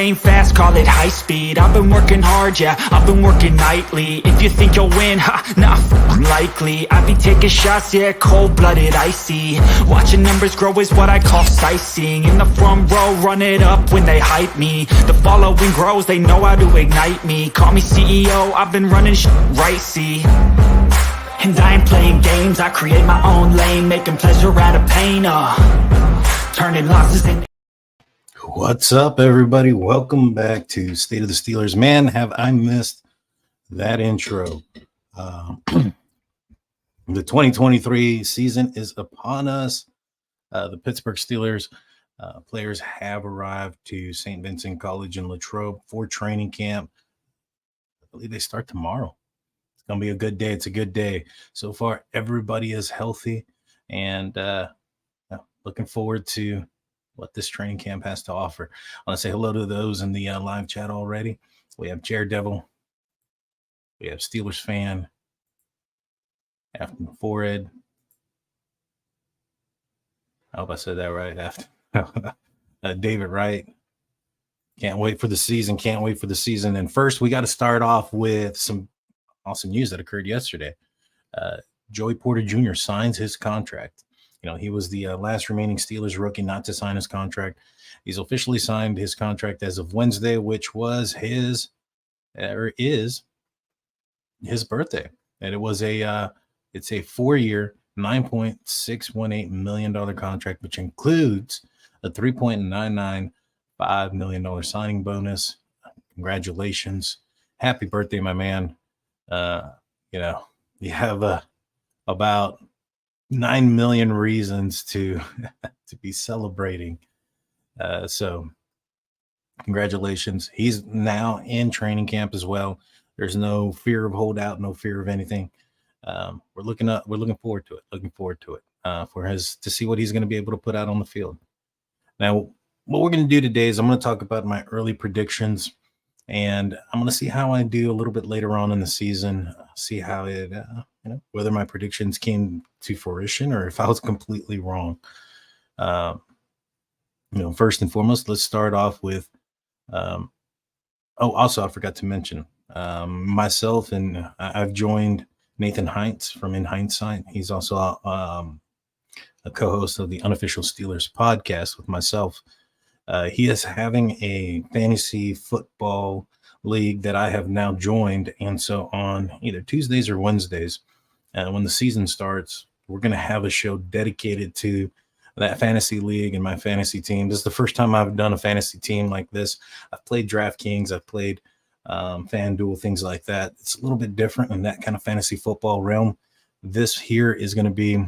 ain't fast, call it high speed. I've been working hard, yeah, I've been working nightly. If you think you'll win, not likely. I be taking shots, yeah, cold-blooded, icy. Watching numbers grow is what I call sightseeing. In the front row, run it up when they hype me. The following grows, they know how to ignite me. Call me CEO, I've been running shit right, see. And I ain't playing games, I create my own lane. Making pleasure out of pain, turning losses into... What's up, everybody? Welcome back to State of the Steelers. Man, have I missed that intro. The 2023 season is upon us. The Pittsburgh Steelers players have arrived to St. Vincent College in Latrobe for training camp. I believe they start tomorrow. It's going to be a good day. It's a good day. So far, everybody is healthy, and looking forward to what this training camp has to offer. I want to say hello to those in the live chat already. We have Jared Devil. We have Steelers fan. Afton Forehead. I hope I said that right. Afton. David Wright. Can't wait for the season. Can't wait for the season. And first, we got to start off with some awesome news that occurred yesterday. Joey Porter Jr. signs his contract. You know, he was the last remaining Steelers rookie not to sign his contract. He's officially signed his contract as of Wednesday, which was is his birthday. And it was it's a 4-year, $9.618 million contract, which includes a $3.995 million signing bonus. Congratulations. Happy birthday, my man. You have about 9 million reasons to be celebrating. So congratulations. He's now in training camp as well. There's no fear of holdout, no fear of anything. We're looking forward to it. To see what he's going to be able to put out on the field. Now, what we're going to do today is I'm going to talk about my early predictions, and I'm going to see how I do a little bit later on in the season, see how it, whether my predictions came to fruition or if I was completely wrong. First and foremost, let's start off with, also I forgot to mention, myself, and I've joined Nathan Heinz from In Hindsight. He's also a co-host of the Unofficial Steelers podcast with myself. He is having a fantasy football league that I have now joined. And so on either Tuesdays or Wednesdays, when the season starts, we're going to have a show dedicated to that fantasy league and my fantasy team. This is the first time I've done a fantasy team like this. I've played DraftKings. I've played FanDuel, things like that. It's a little bit different in that kind of fantasy football realm. This here is going to be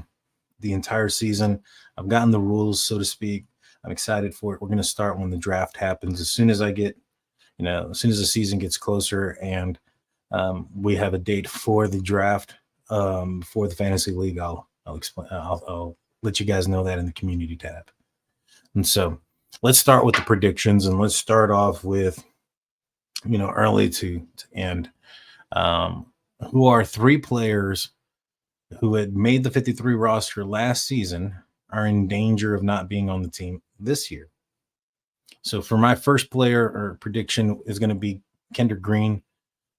the entire season. I've gotten the rules, so to speak. I'm excited for it. We're going to start when the draft happens. As soon as as soon as the season gets closer and we have a date for the draft, for the fantasy league, I'll explain. I'll let you guys know that in the community tab. And so let's start with the predictions, and let's start off with, early to end. Who are 3 players who had made the 53 roster last season are in danger of not being on the team this year. So for my first player or prediction is going to be Kendrick Green.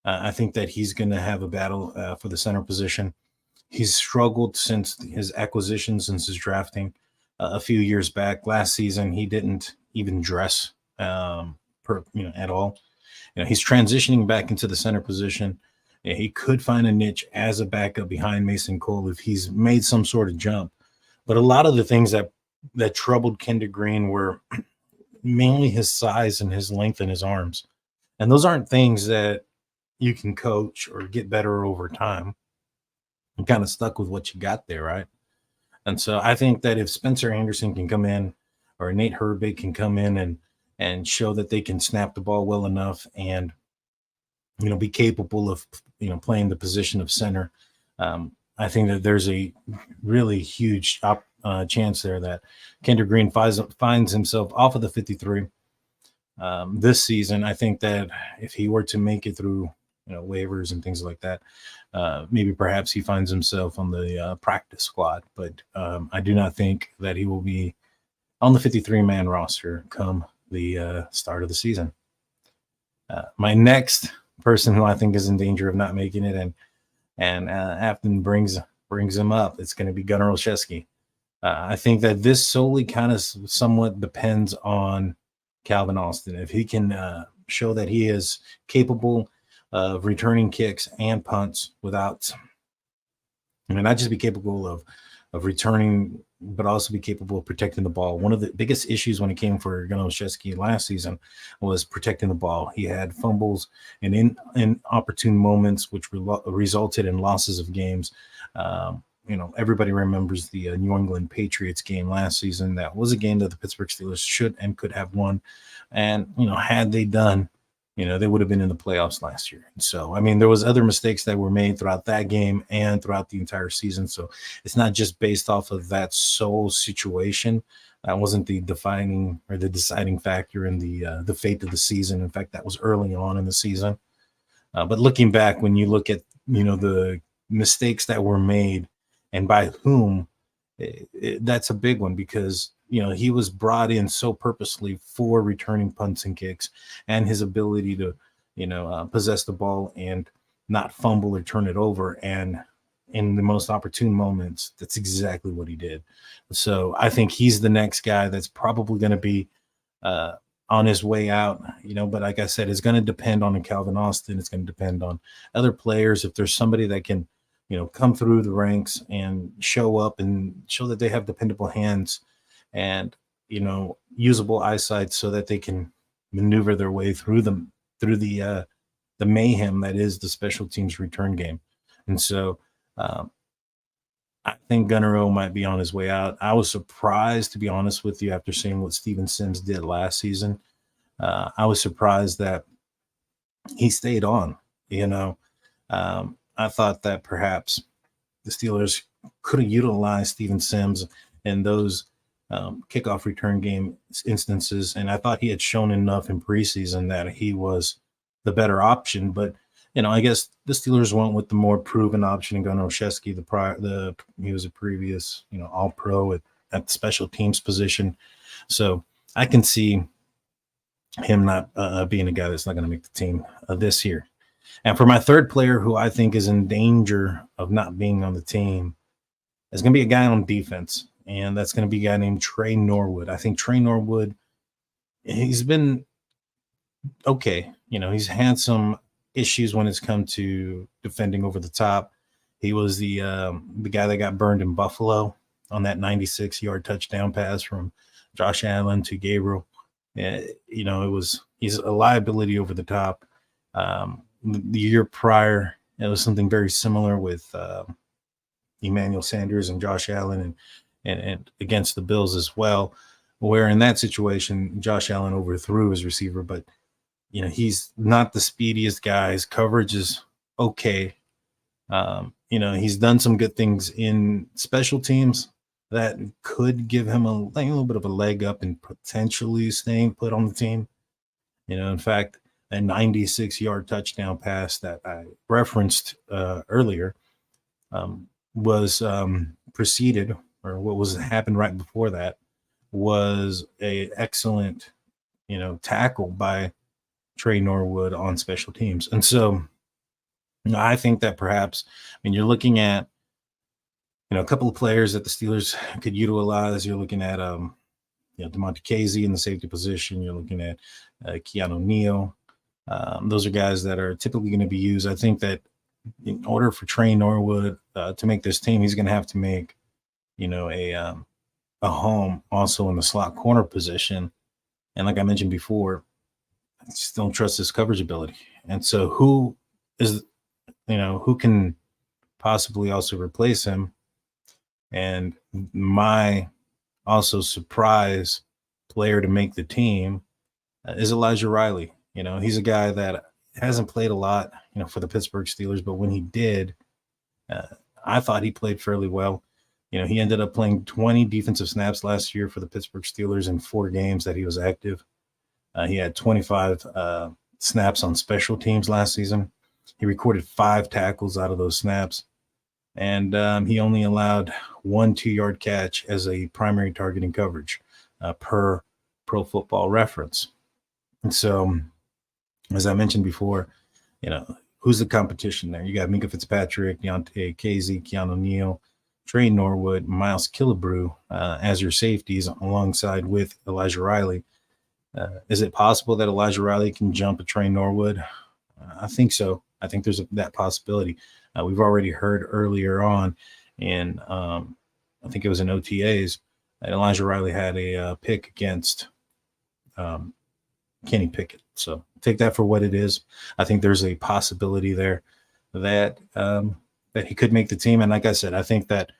I think that he's going to have a battle for the center position. He's struggled since his acquisition, since his drafting a few years back. Last season, he didn't even dress at all. He's transitioning back into the center position. He could find a niche as a backup behind Mason Cole if he's made some sort of jump. But a lot of the things that troubled Kendrick Green were mainly his size and his length and his arms. And those aren't things that you can coach or get better over time. I'm kind of stuck with what you got there, right? And so I think that if Spencer Anderson can come in, or Nate Herbig can come in and show that they can snap the ball well enough and, be capable of, playing the position of center, I think that there's a really huge chance there that Kendrick Green finds himself off of the 53 this season. I think that if he were to make it through, waivers and things like that, maybe perhaps he finds himself on the practice squad. But I do not think that he will be on the 53-man roster come the start of the season. My next person who I think is in danger of not making it, and Afton brings him up, it's going to be Gunnar Olszewski. I think that this solely kind of somewhat depends on Calvin Austin. If he can show that he is capable of returning kicks and punts without, not just be capable of returning, but also be capable of protecting the ball. One of the biggest issues when it came for Gunnar Olszewski last season was protecting the ball. He had fumbles and inopportune moments, which resulted in losses of games. Everybody remembers the New England Patriots game last season. That was a game that the Pittsburgh Steelers should and could have won. And, had they done, they would have been in the playoffs last year. And so, there was other mistakes that were made throughout that game and throughout the entire season. So it's not just based off of that sole situation. That wasn't the defining or the deciding factor in the fate of the season. In fact, that was early on in the season. But looking back, when you look at, the mistakes that were made and by whom, that's a big one, because he was brought in so purposely for returning punts and kicks and his ability to possess the ball and not fumble or turn it over, and in the most opportune moments, that's exactly what he did. So I think he's the next guy that's probably going to be on his way out, but like I said, it's going to depend on Calvin Austin. It's going to depend on other players. If there's somebody that can come through the ranks and show up and show that they have dependable hands and, usable eyesight, so that they can maneuver their way through the mayhem that is the special teams return game. And so I think Gunnar O might be on his way out. I was surprised, to be honest with you, after seeing what Steven Sims did last season. I was surprised that he stayed on, I thought that perhaps the Steelers could have utilized Steven Sims in those kickoff return game instances, and I thought he had shown enough in preseason that he was the better option. But I guess the Steelers went with the more proven option in Gunnar Olszewski. He was a previous All-Pro at the special teams position, so I can see him not being a guy that's not going to make the team this year. And for my third player, who I think is in danger of not being on the team, is going to be a guy on defense, and that's going to be a guy named Trey Norwood. I think Trey Norwood, he's been okay. He's had some issues when it's come to defending over the top. He was the guy that got burned in Buffalo on that 96-yard touchdown pass from Josh Allen to Gabriel. He's a liability over the top. The year prior, it was something very similar with Emmanuel Sanders and Josh Allen and against the Bills as well, where in that situation, Josh Allen overthrew his receiver, but he's not the speediest guy. His coverage is okay. He's done some good things in special teams that could give him a little bit of a leg up and potentially staying put on the team. In fact, a 96-yard touchdown pass that I referenced earlier was preceded, or what happened right before that was a excellent, tackle by Trey Norwood on special teams. And so I think that perhaps, you're looking at, a couple of players that the Steelers could utilize. You're looking at, DeMonte Casey in the safety position. You're looking at Keanu Neal. Those are guys that are typically going to be used. I think that in order for Trey Norwood to make this team, he's going to have to make, a home also in the slot corner position. And like I mentioned before, I just don't trust his coverage ability. And so who can possibly also replace him? And my also surprise player to make the team is Elijah Riley. He's a guy that hasn't played a lot, for the Pittsburgh Steelers, but when he did, I thought he played fairly well. He ended up playing 20 defensive snaps last year for the Pittsburgh Steelers in 4 games that he was active. He had 25 snaps on special teams last season. He recorded 5 tackles out of those snaps, and he only allowed 1 2-yard catch as a primary targeting coverage per Pro Football Reference. And so as I mentioned before, who's the competition there? You got Minka Fitzpatrick, Deontay Casey, Keanu Neal, Trey Norwood, Miles Killebrew as your safeties alongside with Elijah Riley. Is it possible that Elijah Riley can jump a Trey Norwood? I think so. I think there's that possibility. We've already heard earlier on in, I think it was in OTAs, that Elijah Riley had a pick against Kenny Pickett. So take that for what it is. I think there's a possibility there that that he could make the team. And like I said, I think that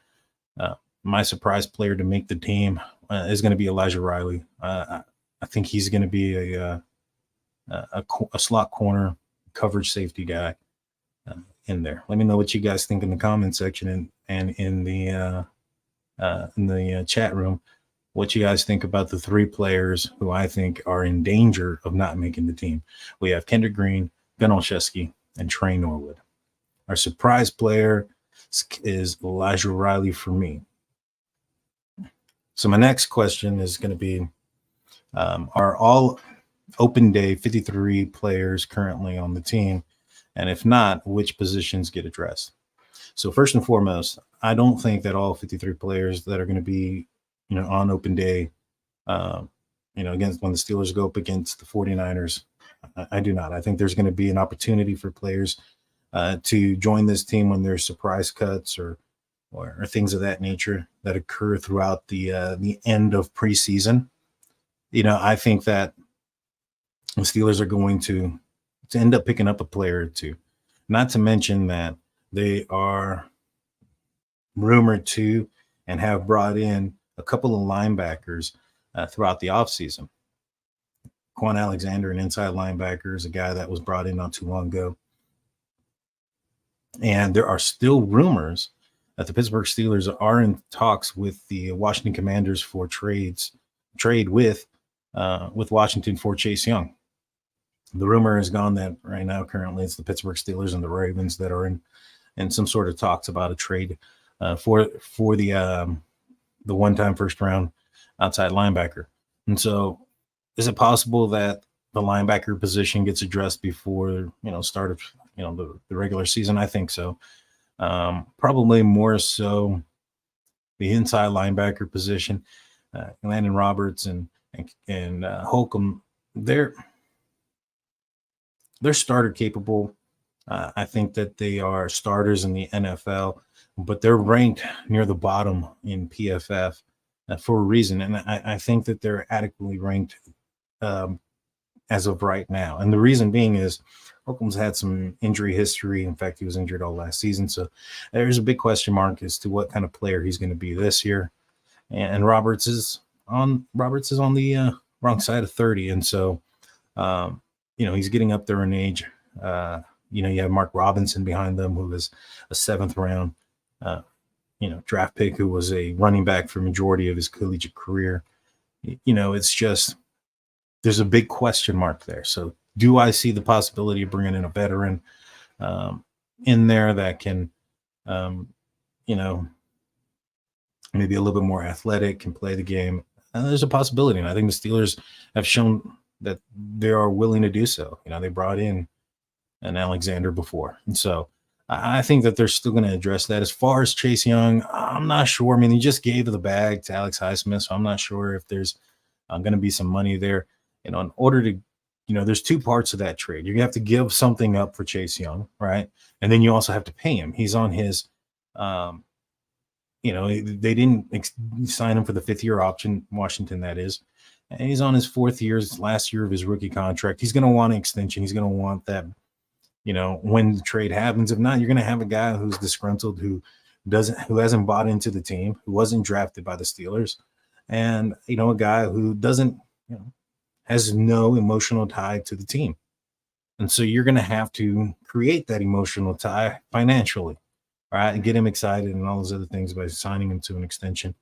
my surprise player to make the team is going to be Elijah Riley. I think he's going to be a slot corner coverage safety guy in there. Let me know what you guys think in the comment section and in the chat room. What you guys think about the three players who I think are in danger of not making the team. We have Kendrick Green, Ben Olszewski, and Trey Norwood. Our surprise player is Elijah Riley for me. So my next question is going to be, are all open day 53 players currently on the team? And if not, which positions get addressed? So first and foremost, I don't think that all 53 players that are going to be, on open day, against when the Steelers go up against the 49ers, I do not. I think there's going to be an opportunity for players to join this team when there's surprise cuts or things of that nature that occur throughout the end of preseason. I think that the Steelers are going to end up picking up a player or two. Not to mention that they are rumored to and have brought in a couple of linebackers throughout the offseason. Quan Alexander, an inside linebacker, is a guy that was brought in not too long ago. And there are still rumors that the Pittsburgh Steelers are in talks with the Washington Commanders for trade with Washington for Chase Young. The rumor has gone that right now, currently, it's the Pittsburgh Steelers and the Ravens that are in some sort of talks about a trade for the one-time first-round outside linebacker. And so, is it possible that the linebacker position gets addressed before start of the regular season? I think so. Probably more so the inside linebacker position. Landon Roberts and Holcomb, they're starter capable. I think that they are starters in the NFL, but they're ranked near the bottom in PFF for a reason. And I think that they're adequately ranked as of right now. And the reason being is Holcomb's had some injury history. In fact, he was injured all last season. So there's a big question mark as to what kind of player he's going to be this year. And Roberts is on the wrong side of 30. And so, he's getting up there in age. You have Mark Robinson behind them, who was a 7th round, draft pick, who was a running back for majority of his collegiate career. It's just, there's a big question mark there. So do I see the possibility of bringing in a veteran in there that can, maybe a little bit more athletic, can play the game? There's a possibility. And I think the Steelers have shown that they are willing to do so. They brought in an Alexander before. And so I think that they're still going to address that. As far as Chase Young, I'm not sure. I mean, he just gave the bag to Alex Hightsmith, so I'm not sure if there's going to be some money there. In order to, there's two parts of that trade. You have to give something up for Chase Young, right? And then you also have to pay him. He's on his, they didn't sign him for the 5th-year option, Washington, that is. And he's on his 4th year, last year of his rookie contract. He's going to want an extension. He's going to want that, when the trade happens. If not, you're going to have a guy who's disgruntled, who hasn't bought into the team, who wasn't drafted by the Steelers, and, a guy who doesn't, has no emotional tie to the team. And so you're going to have to create that emotional tie financially, right? And get him excited and all those other things by signing him to an extension.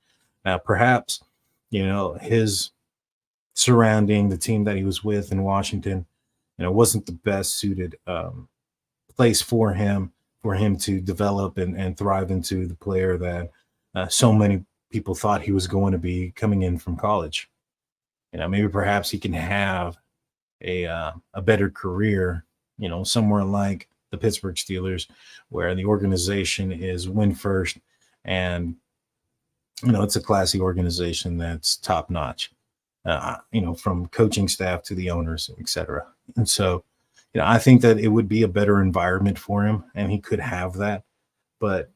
Now, perhaps, his surrounding, the team that he was with in Washington, wasn't the best suited place for him to develop and thrive into the player that so many people thought he was going to be coming in from college. Maybe perhaps he can have a better career, somewhere like the Pittsburgh Steelers, where the organization is win first, and it's a classy organization that's top notch. From coaching staff to the owners, etc. And so, I think that it would be a better environment for him, and he could have that. But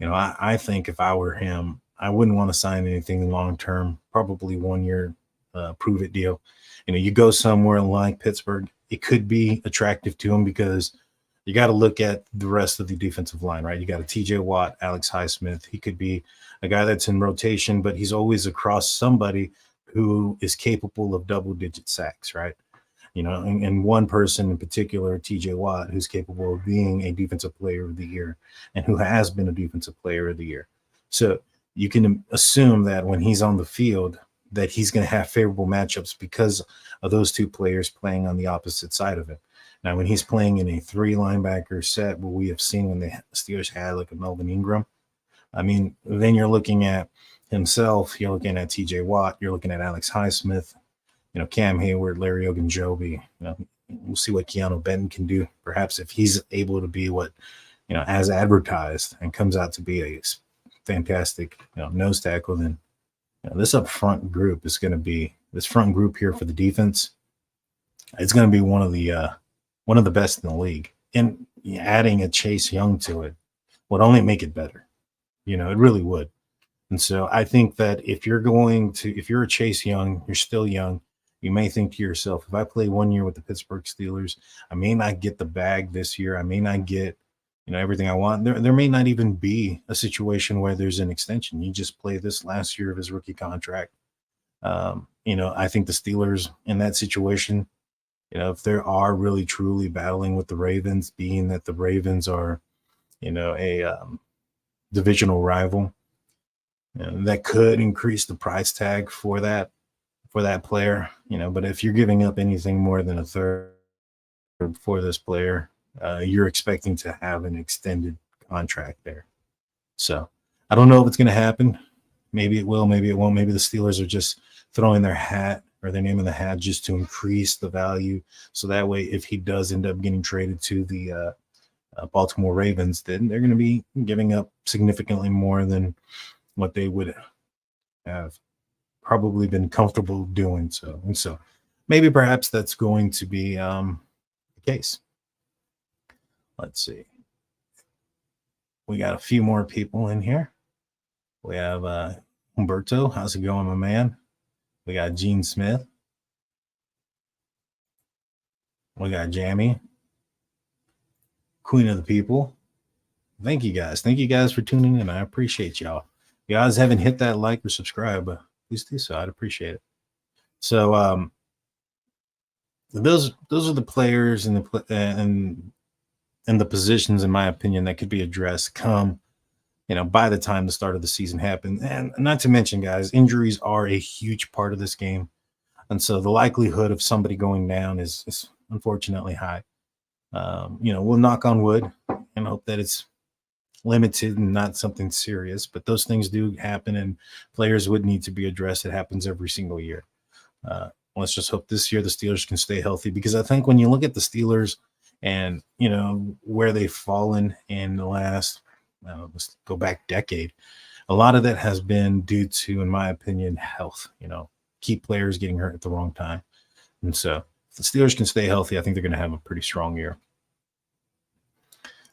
I think if I were him, I wouldn't want to sign anything long term. Probably 1 year prove it deal. You go somewhere like Pittsburgh, it could be attractive to him because you got to look at the rest of the defensive line, right? You got a TJ Watt, Alex Highsmith. He could be a guy that's in rotation, but he's always across somebody who is capable of double-digit sacks, right? And one person in particular, TJ Watt, who's capable of being a defensive player of the year and who has been a defensive player of the year. So you can assume that when he's on the field, that he's going to have favorable matchups because of those two players playing on the opposite side of it. Now, when he's playing in a 3-linebacker set, what we have seen when the Steelers had like a Melvin Ingram, then you're looking at himself, you're looking at TJ Watt, you're looking at Alex Highsmith, Cam Hayward, Larry Ogunjobi. We'll see what Keanu Benton can do. Perhaps if he's able to be what, as advertised and comes out to be a fantastic, nose tackle, then this up front group is going to be this front group here for the defense. It's going to be one of the best in the league. And adding a Chase Young to it would only make it better. It really would. And so I think that if you're a Chase Young, you're still young, you may think to yourself, if I play 1 year with the Pittsburgh Steelers, I may not get the bag this year. I may not get, everything I want. There may not even be a situation where there's an extension. You just play this last year of his rookie contract. I think the Steelers in that situation, if they are really truly battling with the Ravens, being that the Ravens are, a divisional rival, that could increase the price tag for that player, but if you're giving up anything more than a third for this player, you're expecting to have an extended contract there. So I don't know if it's going to happen. Maybe it will, maybe it won't. Maybe the Steelers are just throwing their hat or their name in the hat just to increase the value. So that way, if he does end up getting traded to the Baltimore Ravens, then they're going to be giving up significantly more than what they would have probably been comfortable doing. So maybe perhaps that's going to be the case. Let's see. We got a few more people in here. We have Humberto. How's it going, my man? We got Gene Smith. We got Jamie, Queen of the People. Thank you guys. Thank you guys for tuning in. I appreciate y'all. If you guys haven't hit that like or subscribe, please do so. I'd appreciate it. So those are the players and the positions, in my opinion, that could be addressed come, by the time the start of the season happened. And not to mention, guys, injuries are a huge part of this game. And so the likelihood of somebody going down is unfortunately high. We'll knock on wood and hope that it's limited and not something serious, but those things do happen and players would need to be addressed. It happens every single year. Let's just hope this year the Steelers can stay healthy, because I think when you look at the Steelers and, where they've fallen in the last, let's go back decade, a lot of that has been due to, in my opinion, health, key players getting hurt at the wrong time. And so if the Steelers can stay healthy, I think they're going to have a pretty strong year.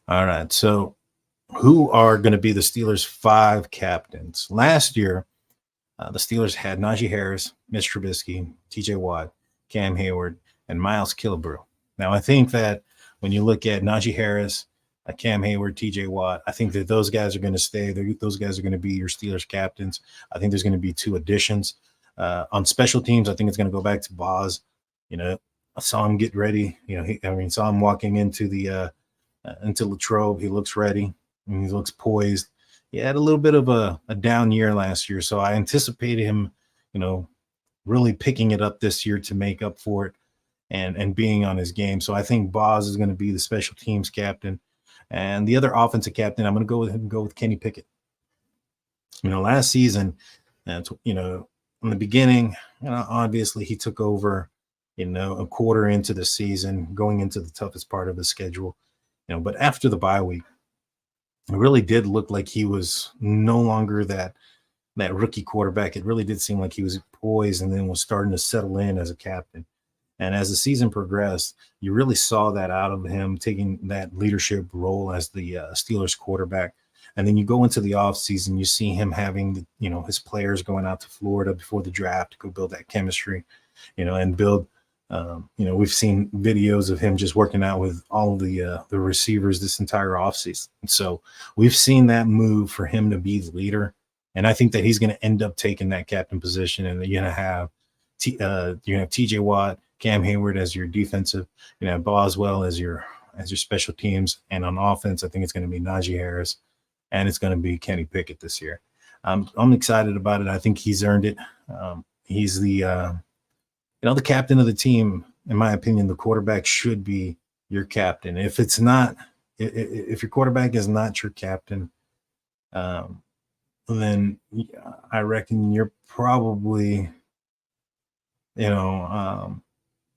All right. So who are going to be the Steelers' 5 captains? Last year, the Steelers had Najee Harris, Mitch Trubisky, TJ Watt, Cam Hayward, and Miles Killebrew. Now, I think that when you look at Najee Harris, Cam Hayward, TJ Watt, I think that those guys are going to stay. Those guys are going to be your Steelers captains. I think there's going to be 2 additions. On special teams, I think it's going to go back to Boz. I saw him get ready. Saw him walking into Latrobe. He looks ready and he looks poised. He had a little bit of a down year last year, so I anticipated him, really picking it up this year to make up for it and being on his game. So I think Boz is going to be the special teams captain. And the other offensive captain, I'm going to go with Kenny Pickett. Last season, in the beginning, obviously he took over a quarter into the season, going into the toughest part of the schedule. But after the bye week, it really did look like he was no longer that rookie quarterback. It really did seem like he was poised and then was starting to settle in as a captain. And as the season progressed, you really saw that out of him taking that leadership role as the Steelers quarterback. And then you go into the offseason, you see him having, his players going out to Florida before the draft to go build that chemistry, and build. We've seen videos of him just working out with all of the receivers this entire offseason. And so we've seen that move for him to be the leader. And I think that he's going to end up taking that captain position, and you're going to have TJ Watt, Cam Hayward as your defensive, Boswell as your special teams, and on offense, I think it's going to be Najee Harris, and it's going to be Kenny Pickett this year. I'm excited about it. I think he's earned it. He's the captain of the team. In my opinion, the quarterback should be your captain. If it's not, if your quarterback is not your captain, then I reckon you're probably,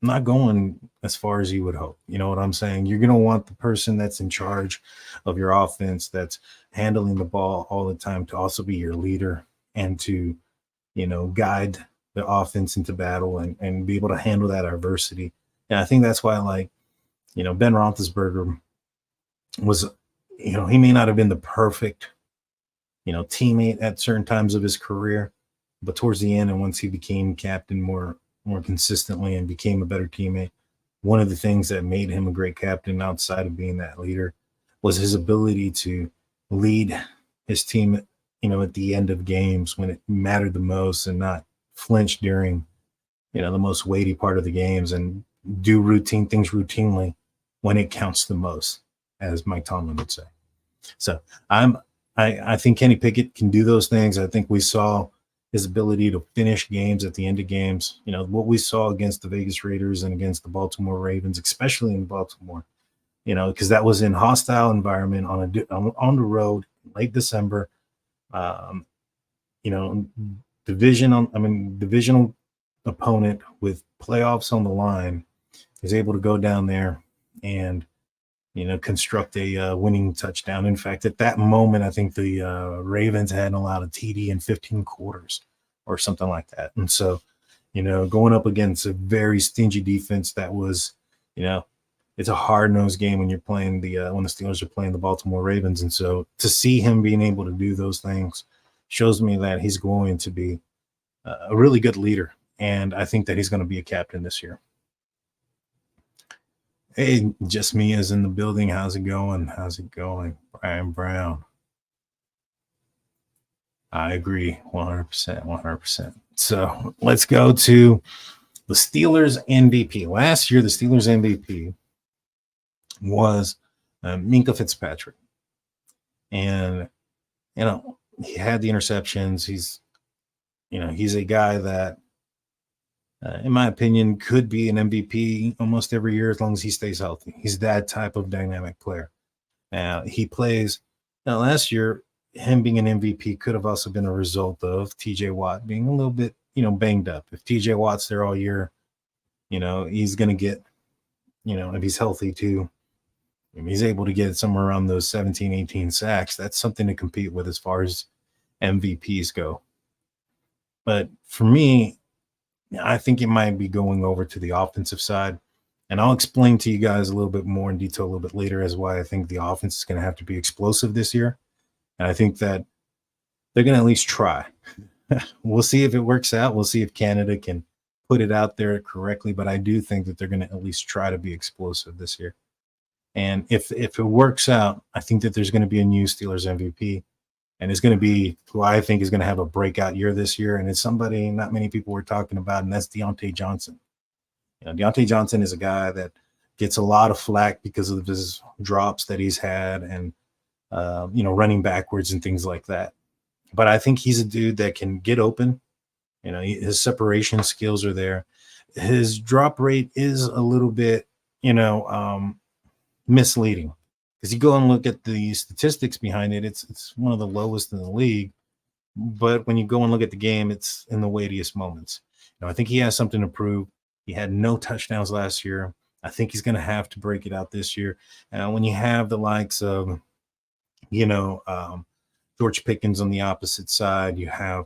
not going as far as you would hope. You know what I'm saying? You're going to want the person that's in charge of your offense, that's handling the ball all the time, to also be your leader and to, guide the offense into battle and be able to handle that adversity. And I think that's why, Ben Roethlisberger was, he may not have been the perfect, teammate at certain times of his career, but towards the end, and once he became captain more consistently and became a better teammate, one of the things that made him a great captain outside of being that leader was his ability to lead his team, at the end of games when it mattered the most, and not flinch during, the most weighty part of the games, and do routine things routinely when it counts the most, as Mike Tomlin would say. So I think Kenny Pickett can do those things. I think we saw his ability to finish games at the end of games. What we saw against the Vegas Raiders and against the Baltimore Ravens, especially in Baltimore, because that was in hostile environment on the road, late December. Divisional opponent with playoffs on the line is able to go down there and construct a winning touchdown. In fact, at that moment, I think the Ravens hadn't allowed a TD in 15 quarters or something like that. And so, going up against a very stingy defense that was, it's a hard-nosed game when you're playing when the Steelers are playing the Baltimore Ravens. And so to see him being able to do those things shows me that he's going to be a really good leader. And I think that he's going to be a captain this year. Hey, Just Me is in the building. How's it going? Brian Brown. I agree 100%. So let's go to the Steelers MVP. Last year, the Steelers MVP was Minkah Fitzpatrick. And, he had the interceptions. He's a guy that, in my opinion, could be an MVP almost every year as long as he stays healthy. He's that type of dynamic player. He plays. Now, last year, him being an MVP could have also been a result of TJ Watt being a little bit, banged up. If TJ Watt's there all year, he's going to get, if he's healthy too, if he's able to get somewhere around those 17, 18 sacks, that's something to compete with as far as MVPs go. But for me, I think it might be going over to the offensive side. And I'll explain to you guys a little bit more in detail a little bit later as why I think the offense is going to have to be explosive this year. And I think that they're going to at least try. We'll see if it works out. We'll see if Canada can put it out there correctly. But I do think that they're going to at least try to be explosive this year. And if it works out, I think that there's going to be a new Steelers MVP. And it's going to be who I think is going to have a breakout year this year. And it's somebody not many people were talking about, and that's Deontay Johnson. Deontay Johnson is a guy that gets a lot of flack because of his drops that he's had and, running backwards and things like that. But I think he's a dude that can get open. His separation skills are there. His drop rate is a little bit, misleading. Because you go and look at the statistics behind it, it's one of the lowest in the league. But when you go and look at the game, it's in the weightiest moments. I think he has something to prove. He had no touchdowns last year. I think he's going to have to break it out this year. When you have the likes of, you know, George Pickens on the opposite side, you have,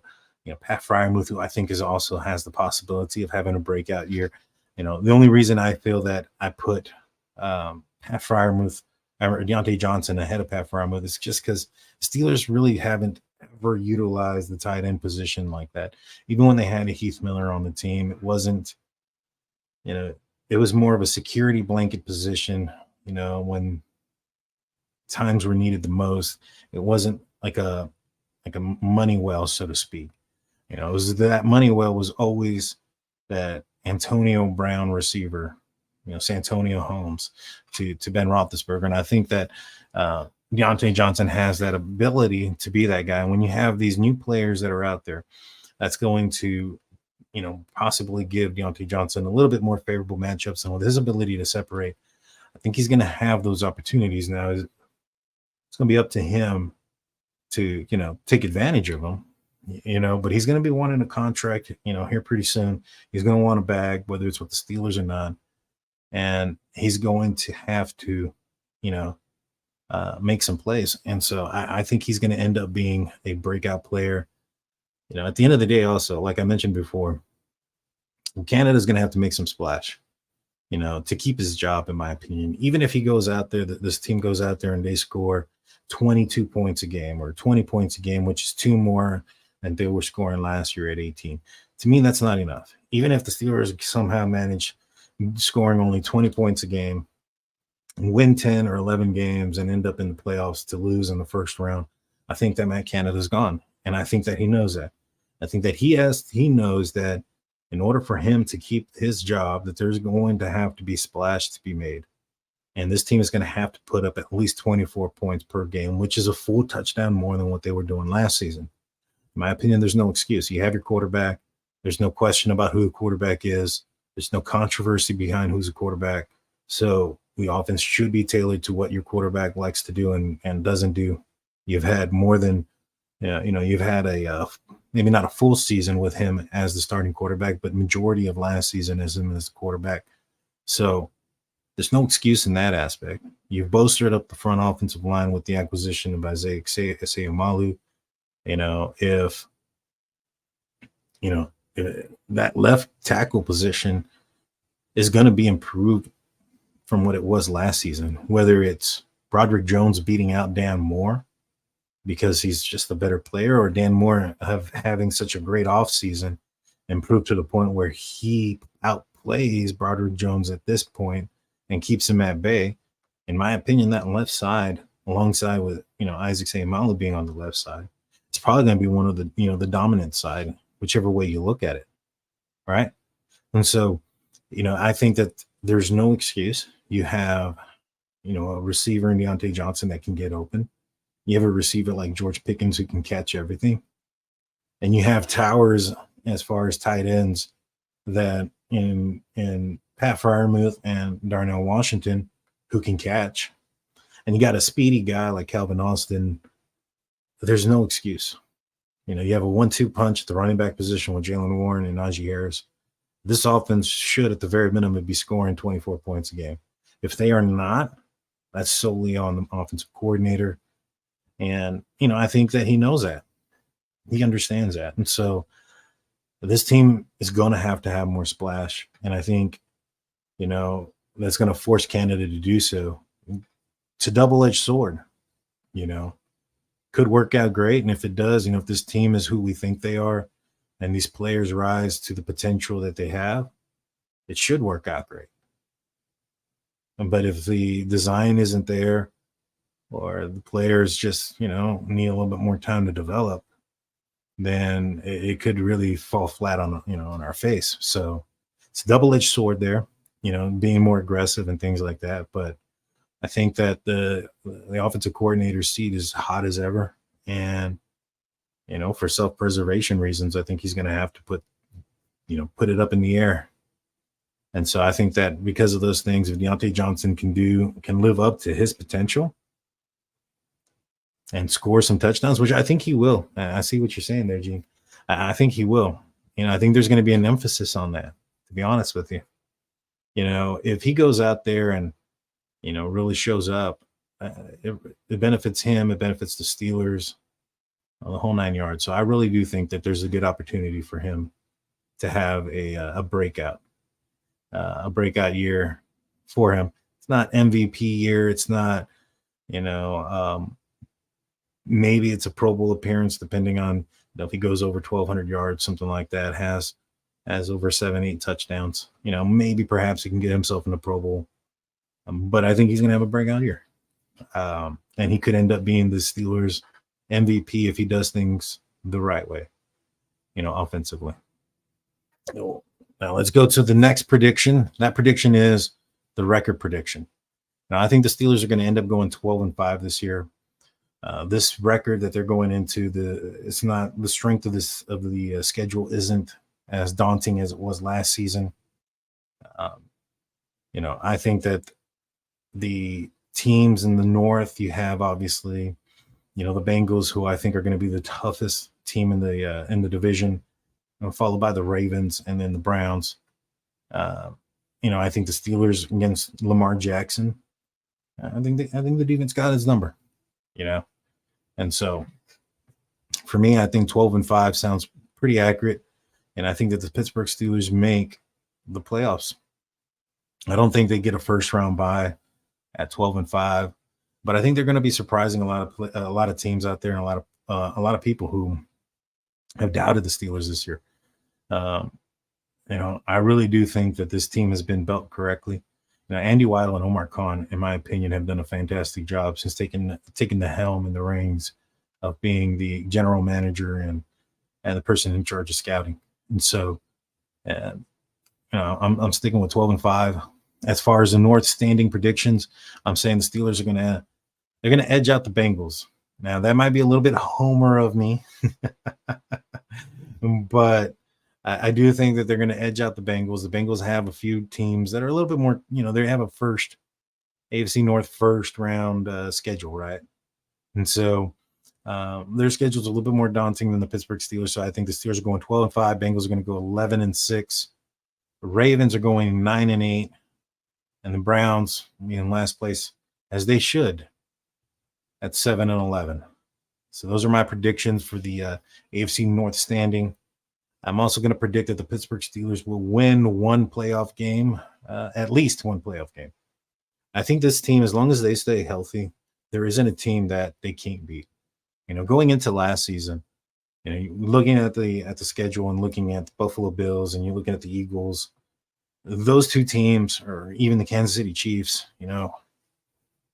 Pat Fryermuth, who I think is also has the possibility of having a breakout year. The only reason I feel that I put Pat Fryermuth or Deontay Johnson ahead of Pat Fryermuth is just because Steelers really haven't ever utilized the tight end position like that. Even when they had a Heath Miller on the team, it wasn't, it was more of a security blanket position, when times were needed the most. It wasn't like a money well, so to speak. It was that money well was always that Antonio Brown receiver, Santonio Holmes to Ben Roethlisberger. And I think that Deontay Johnson has that ability to be that guy. And when you have these new players that are out there, that's going to, possibly give Deontay Johnson a little bit more favorable matchups. And with his ability to separate, I think he's going to have those opportunities. Now, it's going to be up to him to, take advantage of them, but he's going to be wanting a contract, here pretty soon. He's going to want a bag, whether it's with the Steelers or not. And he's going to have to, make some plays. And so I think he's going to end up being a breakout player. At the end of the day, also, like I mentioned before, Canada's going to have to make some splash, to keep his job, in my opinion. Even if he goes out there, this team goes out there and they score 22 points a game or 20 points a game, which is 2 more than they were scoring last year at 18. To me, that's not enough. Even if the Steelers somehow manage scoring only 20 points a game and win 10 or 11 games and end up in the playoffs to lose in the first round, I think that Matt Canada's gone. And I think that he knows that. I think that he knows that in order for him to keep his job, that there's going to have to be splash to be made. And this team is going to have to put up at least 24 points per game, which is a full touchdown more than what they were doing last season. In my opinion, there's no excuse. You have your quarterback. There's no question about who the quarterback is. There's no controversy behind who's a quarterback. So the offense should be tailored to what your quarterback likes to do and doesn't do. You've had more than, you've had a maybe not a full season with him as the starting quarterback, but majority of last season as him as the quarterback. So there's no excuse in that aspect. You've bolstered up the front offensive line with the acquisition of Isaiah Seumalo. If that left tackle position is going to be improved from what it was last season, whether it's Broderick Jones beating out Dan Moore because he's just a better player, or Dan Moore having such a great offseason and proved to the point where he outplays Broderick Jones at this point and keeps him at bay. In my opinion, that left side, alongside with, Isaac Seumalo being on the left side, it's probably going to be one of the, the dominant side, whichever way you look at it. Right. And so, I think that there's no excuse. You have, a receiver in Deontay Johnson that can get open. You have a receiver like George Pickens who can catch everything. And you have towers as far as tight ends that in Pat Fryermuth and Darnell Washington who can catch. And you got a speedy guy like Calvin Austin. There's no excuse. You have a 1-2 punch at the running back position with Jaylen Warren and Najee Harris. This offense should, at the very minimum, be scoring 24 points a game. If they are not, that's solely on the offensive coordinator. And, I think that he knows that. He understands that. And so this team is going to have more splash. And I think, that's going to force Canada to do so. It's a double-edged sword, Could work out great. And if it does, if this team is who we think they are and these players rise to the potential that they have, it should work out great. But if the design isn't there, or the players just, need a little bit more time to develop, then it could really fall flat on, on our face. So it's a double-edged sword there, being more aggressive and things like that. But I think that the offensive coordinator's seat is hot as ever. And, for self-preservation reasons, I think he's going to have to put it up in the air. And so I think that because of those things, if Deontay Johnson can live up to his potential and score some touchdowns, which I think he will. I see what you're saying there, Gene. I think he will. I think there's going to be an emphasis on that, to be honest with you. If he goes out there and, really shows up, it, it benefits him, it benefits the Steelers, the whole 9 yards. So I really do think that there's a good opportunity for him to have a breakout year for him. It's not MVP year. It's not, you know, maybe it's a Pro Bowl appearance, depending on if he goes over 1,200 yards, something like that, has over 7, 8 touchdowns. Maybe perhaps he can get himself in the Pro Bowl. But I think he's going to have a breakout year. And he could end up being the Steelers MVP if he does things the right way, offensively. Now let's go to the next prediction. That prediction is the record prediction. Now I think the Steelers are going to end up going 12-5 this year. This record that they're going into, it's not the strength of the schedule isn't as daunting as it was last season. I think that the teams in the North, you have obviously, the Bengals, who I think are going to be the toughest team in the division, followed by the Ravens and then the Browns. I think the Steelers against Lamar Jackson. I think the defense got his number. And so for me, I think 12-5 sounds pretty accurate. And I think that the Pittsburgh Steelers make the playoffs. I don't think they get a first round bye at 12-5, but I think they're going to be surprising a lot of teams out there and a lot of people who have doubted the Steelers this year. I really do think that this team has been built correctly. Andy Weidl and Omar Khan, in my opinion, have done a fantastic job since taking the helm and the reins of being the general manager and the person in charge of scouting. And so, I'm sticking with 12-5. As far as the North standing predictions, I'm saying the Steelers are they're gonna edge out the Bengals. Now that might be a little bit homer of me, but I do think that they're going to edge out the Bengals. The Bengals have a few teams that are a little bit more, they have a AFC North first round schedule, right? And so their schedule is a little bit more daunting than the Pittsburgh Steelers. So I think the Steelers are going 12-5. Bengals are going to go 11-6. The Ravens are going 9-8. And the Browns in last place, as they should, at 7-11. So those are my predictions for the AFC North standing. I'm also going to predict that the Pittsburgh Steelers will win one playoff game, at least one playoff game. I think this team, as long as they stay healthy, there isn't a team that they can't beat. Going into last season, looking at the schedule and looking at the Buffalo Bills and you're looking at the Eagles, those two teams, or even the Kansas City Chiefs,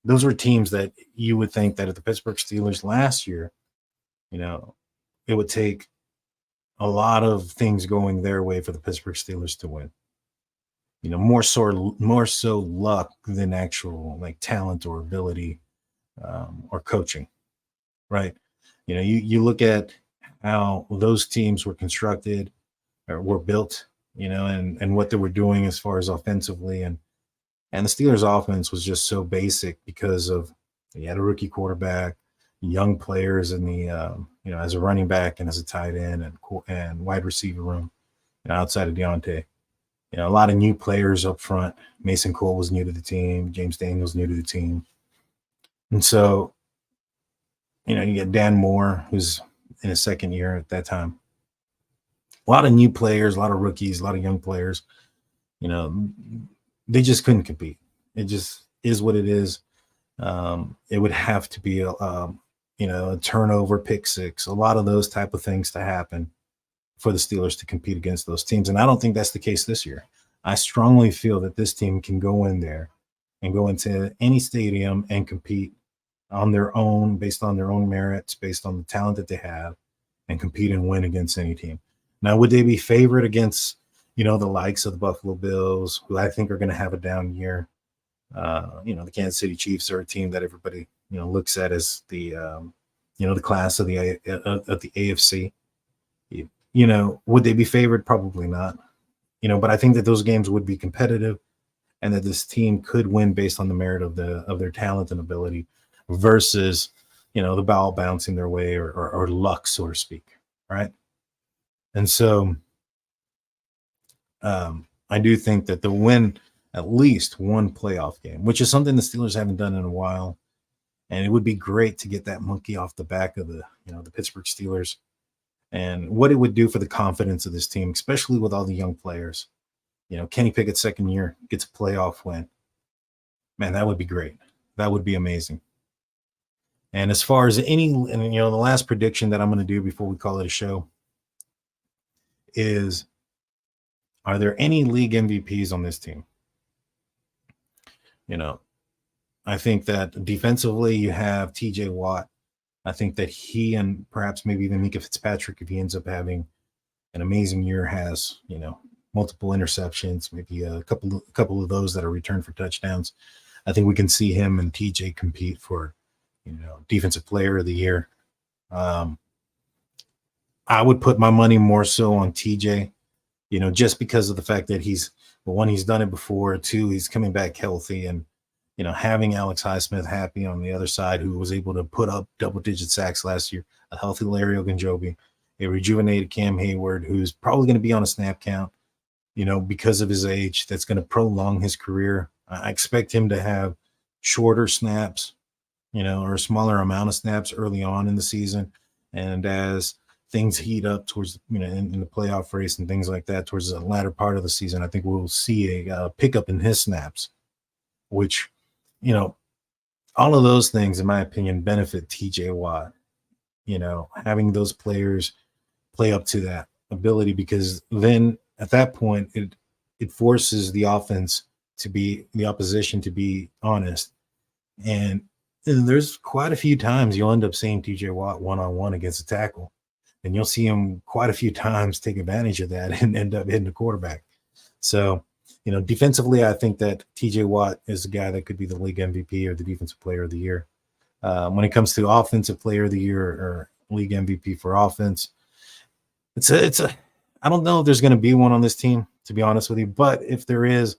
those were teams that you would think that at the Pittsburgh Steelers last year, it would take a lot of things going their way for the Pittsburgh Steelers to win. More so luck than actual talent or ability or coaching, right? You look at how those teams were constructed or were built, and what they were doing as far as offensively, and the Steelers' offense was just so basic because of you had a rookie quarterback, young players in the as a running back and as a tight end and wide receiver room, outside of Deontay. A lot of new players up front. Mason Cole was new to the team. James Daniels new to the team. And so, you get Dan Moore, who's in his second year at that time. A lot of new players, a lot of rookies, a lot of young players. They just couldn't compete. It just is what it is. It would have to be a turnover, pick six, a lot of those type of things to happen for the Steelers to compete against those teams. And I don't think that's the case this year. I strongly feel that this team can go in there and go into any stadium and compete on their own, based on their own merits, based on the talent that they have, and compete and win against any team. Now, would they be favored against, the likes of the Buffalo Bills, who I think are going to have a down year? The Kansas City Chiefs are a team that everybody, looks at as the, the class of the AFC. Would they be favored? Probably not. But I think that those games would be competitive, and that this team could win based on the merit of their talent and ability, versus, the ball bouncing their way or luck, so to speak, right? And so, I do think that the win at least one playoff game, which is something the Steelers haven't done in a while. And it would be great to get that monkey off the back of the Pittsburgh Steelers, and what it would do for the confidence of this team, especially with all the young players. Kenny Pickett's second year gets a playoff win. Man, that would be great. That would be amazing. And as far as the last prediction that I'm going to do before we call it a show is, are there any league MVPs on this team? I think that defensively you have TJ Watt. I think that he and perhaps maybe even Mika Fitzpatrick, if he ends up having an amazing year, has, multiple interceptions, maybe a couple of those that are returned for touchdowns. I think we can see him and TJ compete for, defensive player of the year. I would put my money more so on TJ, just because of the fact that he's done it before. Two, he's coming back healthy, and having Alex Hightsmith happy on the other side, who was able to put up double-digit sacks last year, a healthy Larry Ogunjobi, a rejuvenated Cam Hayward, who's probably going to be on a snap count, because of his age. That's going to prolong his career. I expect him to have shorter snaps, or a smaller amount of snaps early on in the season. And as things heat up towards, in the playoff race and things like that, towards the latter part of the season, I think we'll see a pickup in his snaps, which, all of those things, in my opinion, benefit TJ Watt, having those players play up to that ability, because then at that point, it forces the opposition to be honest. And there's quite a few times you'll end up seeing TJ Watt one-on-one against a tackle, and you'll see him quite a few times take advantage of that and end up hitting the quarterback. So, defensively, I think that TJ Watt is a guy that could be the league MVP or the defensive player of the year. When it comes to offensive player of the year or league MVP for offense, I don't know if there's going to be one on this team, to be honest with you, but if there is,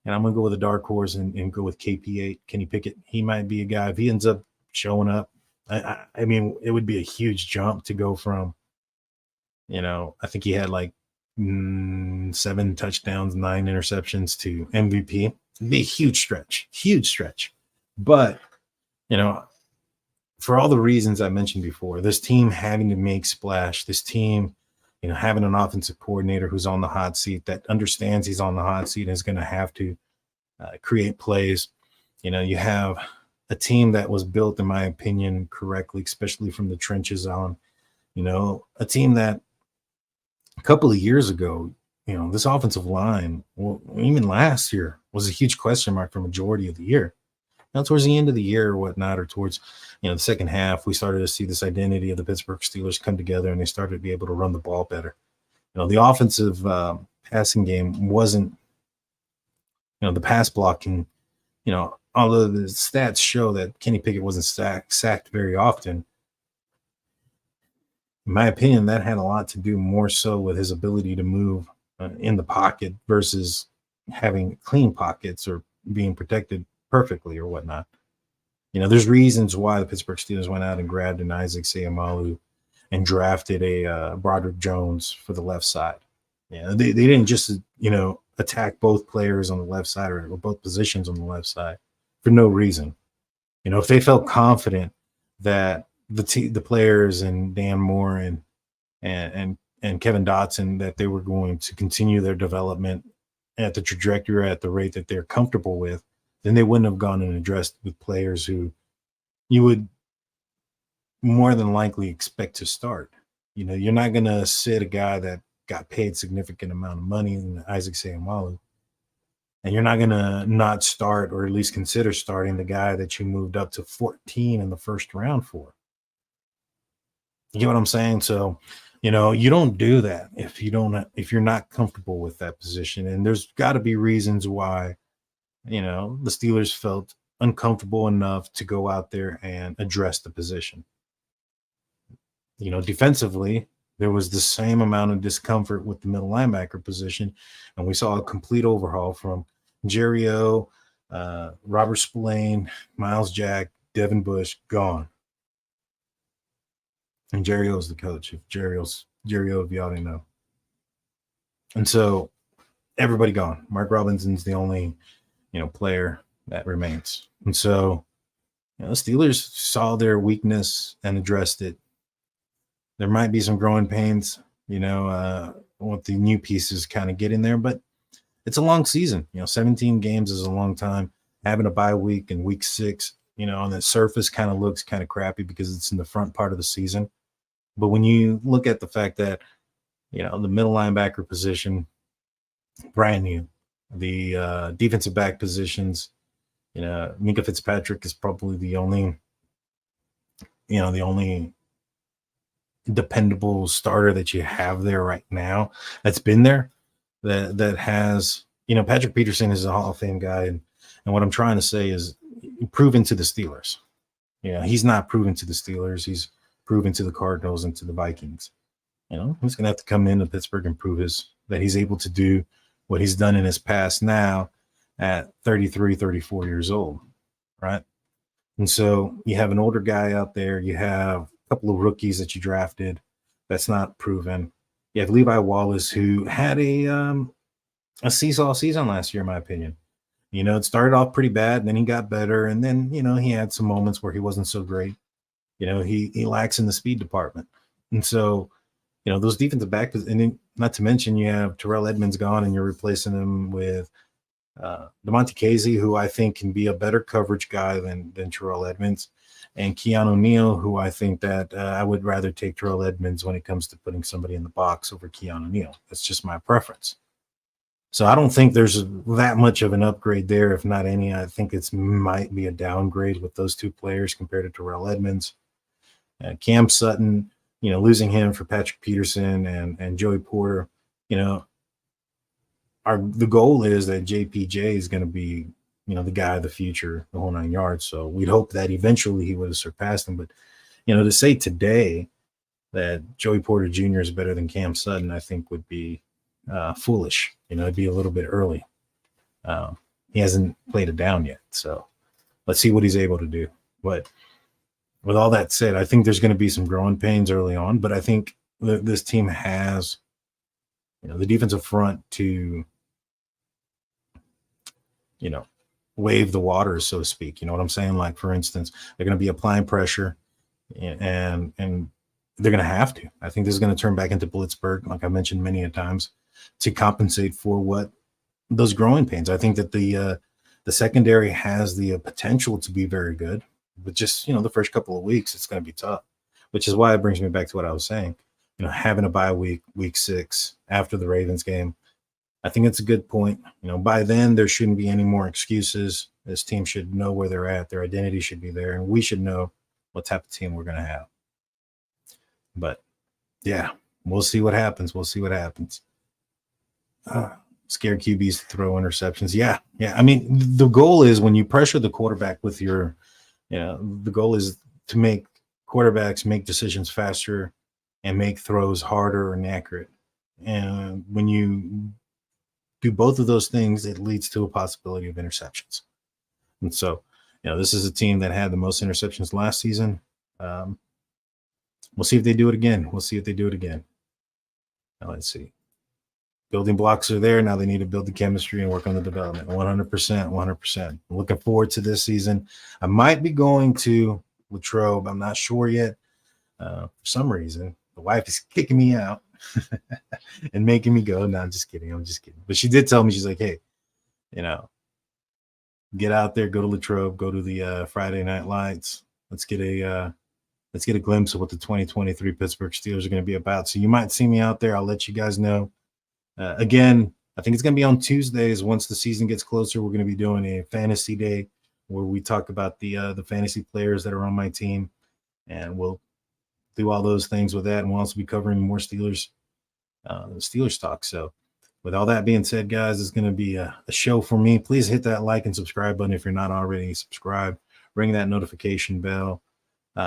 and I'm going to go with a dark horse and go with KP8, Kenny Pickett. He might be a guy, if he ends up showing up. I mean, it would be a huge jump to go from, I think he had like 7 touchdowns, 9 interceptions to MVP. It'd be a huge stretch. But, for all the reasons I mentioned before, this team having to make splash, this team, having an offensive coordinator who's on the hot seat, that understands he's on the hot seat and is going to have to create plays. You have a team that was built, in my opinion, correctly, especially from the trenches on, a team that a couple of years ago, this offensive line, well, even last year, was a huge question mark for majority of the year. Now, towards the end of the year or whatnot, or towards, the second half, we started to see this identity of the Pittsburgh Steelers come together, and they started to be able to run the ball better. The offensive passing game wasn't, the pass blocking, although the stats show that Kenny Pickett wasn't sacked very often. In my opinion, that had a lot to do more so with his ability to move in the pocket versus having clean pockets or being protected perfectly or whatnot. There's reasons why the Pittsburgh Steelers went out and grabbed an Isaac Seumalo and drafted a Broderick Jones for the left side. They didn't just, attack both players on the left side or both positions on the left side for no reason. If they felt confident that the players and Dan Moore and Kevin Dotson, that they were going to continue their development at the trajectory, at the rate that they're comfortable with, then they wouldn't have gone and addressed with players who you would more than likely expect to start. You're not going to sit a guy that got paid significant amount of money in Isaac Seumalo, and you're not going to not start, or at least consider starting, the guy that you moved up to 14 in the first round for. You get what I'm saying? So, you don't do that if you're not comfortable with that position. And there's got to be reasons why, the Steelers felt uncomfortable enough to go out there and address the position. Defensively, there was the same amount of discomfort with the middle linebacker position, and we saw a complete overhaul from Jerry O, Robert Spillane, Miles Jack, Devin Bush, gone. And Jerry O's the coach. If Jerry O, if you already know. And so everybody gone. Mark Robinson's the only, player that remains. And so, the Steelers saw their weakness and addressed it. There might be some growing pains, with the new pieces kind of getting there, but it's a long season. 17 games is a long time. Having a bye week in week 6, on the surface kind of looks kind of crappy because it's in the front part of the season. But when you look at the fact that, the middle linebacker position, brand new, the defensive back positions, Minka Fitzpatrick is probably the only dependable starter that you have there right now that's been there that has, Patrick Peterson is a Hall of Fame guy. And what I'm trying to say is proven to the Steelers. He's not proven to the Steelers. He's proven to the Cardinals and to the Vikings. He's going to have to come into Pittsburgh and prove that he's able to do what he's done in his past now at 33, 34 years old, right? And so you have an older guy out there. You have a couple of rookies that you drafted that's not proven. You have Levi Wallace, who had a seesaw season last year, in my opinion. It started off pretty bad, and then he got better, and then, he had some moments where he wasn't so great. He lacks in the speed department. And so, those defensive back, and then not to mention you have Terrell Edmonds gone, and you're replacing him with DeMonte Casey, who I think can be a better coverage guy than Terrell Edmonds, and Keanu Neal, who I think that I would rather take Terrell Edmonds when it comes to putting somebody in the box over Keanu Neal. That's just my preference. So I don't think there's that much of an upgrade there, if not any. I think it might be a downgrade with those two players compared to Terrell Edmonds. Cam Sutton, losing him for Patrick Peterson and Joey Porter, the goal is that JPJ is going to be, the guy of the future, the whole 9 yards. So we'd hope that eventually he would have surpassed him. But, to say today that Joey Porter Jr. is better than Cam Sutton, I think would be foolish. It'd be a little bit early. He hasn't played it down yet. So let's see what he's able to do. But with all that said, I think there's going to be some growing pains early on. But I think this team has, the defensive front to, wave the waters, so to speak. You know what I'm saying? Like, for instance, they're going to be applying pressure and they're going to have to. I think this is going to turn back into Blitzburg, like I mentioned many a times, to compensate for what those growing pains. I think that the secondary has the potential to be very good, but just, the first couple of weeks, it's going to be tough, which is why it brings me back to what I was saying. Having a bye week 6 after the Ravens game, I think it's a good point. By then there shouldn't be any more excuses. This team should know where they're at. Their identity should be there, and we should know what type of team we're going to have. But yeah, we'll see what happens. Scared QBs to throw interceptions. Yeah. I mean, the goal is when you pressure the quarterback with your, the goal is to make quarterbacks make decisions faster and make throws harder and accurate. And when you do both of those things, it leads to a possibility of interceptions. And so, this is a team that had the most interceptions last season. We'll see if they do it again. Now, let's see. Building blocks are there. Now they need to build the chemistry and work on the development. 100%. I'm looking forward to this season. I might be going to Latrobe. I'm not sure yet. For some reason, the wife is kicking me out and making me go. No, I'm just kidding. But she did tell me, she's like, hey, get out there, go to Latrobe, go to the Friday Night Lights. Let's get a glimpse of what the 2023 Pittsburgh Steelers are going to be about. So you might see me out there. I'll let you guys know. Again, I think it's going to be on Tuesdays. Once the season gets closer, we're going to be doing a fantasy day where we talk about the fantasy players that are on my team, and we'll do all those things with that. And we'll also be covering more Steelers talk. So with all that being said, guys, it's going to be a show for me. Please hit that like and subscribe button if you're not already subscribed. Ring that notification bell.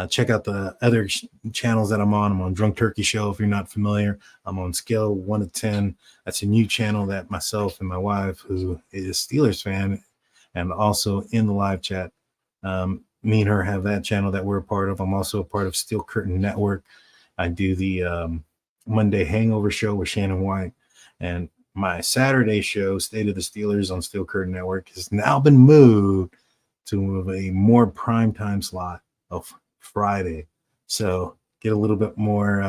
Check out the other channels that I'm on. I'm on Drunk Turkey Show. If you're not familiar, I'm on Scale 1 to 10. That's a new channel that myself and my wife, who is a Steelers fan, and also in the live chat, me and her have that channel that we're a part of. I'm also a part of Steel Curtain Network. I do the Monday Hangover Show with Shannon White, and my Saturday show, State of the Steelers on Steel Curtain Network, has now been moved to a more primetime slot of Friday. So get a little bit more,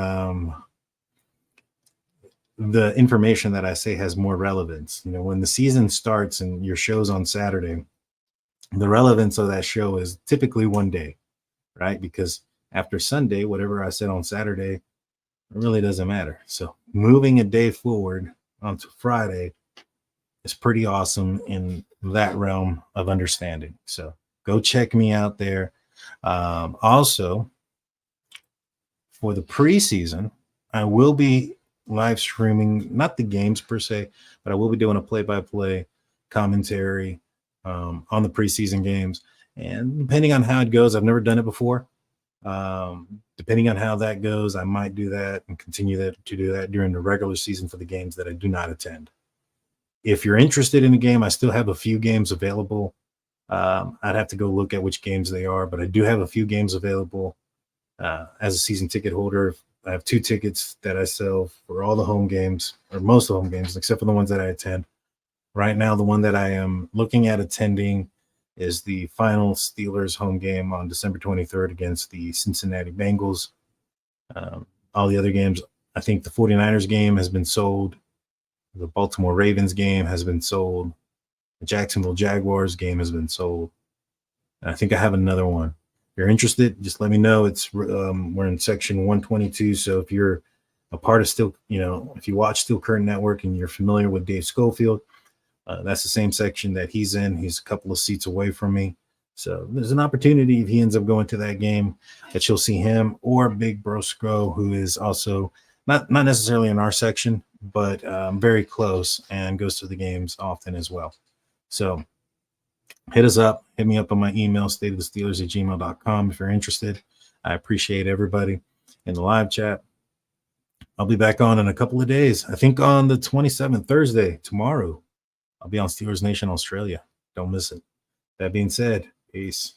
the information that I say has more relevance. You know, when the season starts and your show's on Saturday, the relevance of that show is typically one day, right? Because after Sunday, whatever I said on Saturday, it really doesn't matter. So moving a day forward onto Friday is pretty awesome in that realm of understanding. So go check me out there. Also, for the preseason, I will be live streaming, not the games per se, but I will be doing a play-by-play commentary on the preseason games. And depending on how it goes, I've never done it before. Depending on how that goes, I might do that and continue to do that during the regular season for the games that I do not attend. If you're interested in the game, I still have a few games available. I'd have to go look at which games they are, but I do have a few games available. As a season ticket holder, I have 2 tickets that I sell for all the home games, or most of the home games, except for the ones that I attend. Right now, the one that I am looking at attending is the final Steelers home game on December 23rd against the Cincinnati Bengals. All the other games, I think the 49ers game has been sold. The Baltimore Ravens game has been sold. The Jacksonville Jaguars game has been sold. And I think I have another one. If you're interested, just let me know. It's we're in section 122. So if you're a part of if you watch Steel Curtain Network and you're familiar with Dave Schofield, that's the same section that he's in. He's a couple of seats away from me. So there's an opportunity if he ends up going to that game that you'll see him or Big Bro Scro, who is also not necessarily in our section, but very close and goes to the games often as well. So hit us up. Hit me up on my email, stateofthesteelers@gmail.com if you're interested. I appreciate everybody in the live chat. I'll be back on in a couple of days. I think on the 27th, Thursday, tomorrow, I'll be on Steelers Nation Australia. Don't miss it. That being said, peace.